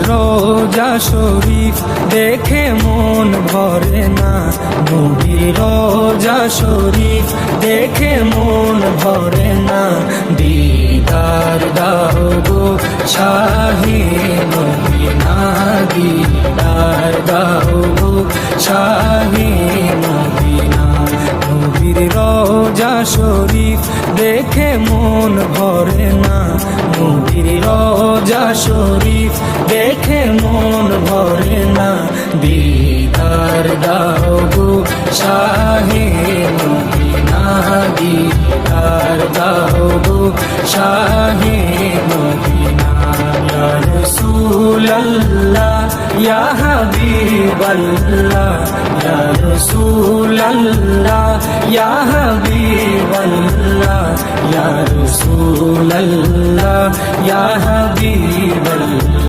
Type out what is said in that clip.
রোজা শরীফ দেখে মন ভরে না, নবীর রোজা শরীফ দেখে মন ভরে না। দিদার দাও গো শাহে মদিনা, দিদার দাও গো শাহে মদিনা। নবীর রোজা শরীফ দেখে মন ভরে না, নবীর রোজা শরীফ দেখে মন ভরে না। দিদার দাও গো শাহে মদিনা, দিদার দাও গো শাহে মদিনা। ইয়া রাসূলুল্লাহ ইয়া হাবিবাল্লাহ, ইয়া রাসূলুল্লাহ ইয়া হাবিবাল্লাহ, ইয়া রাসূলুল্লাহ ইয়া হাবিবাল্লাহ।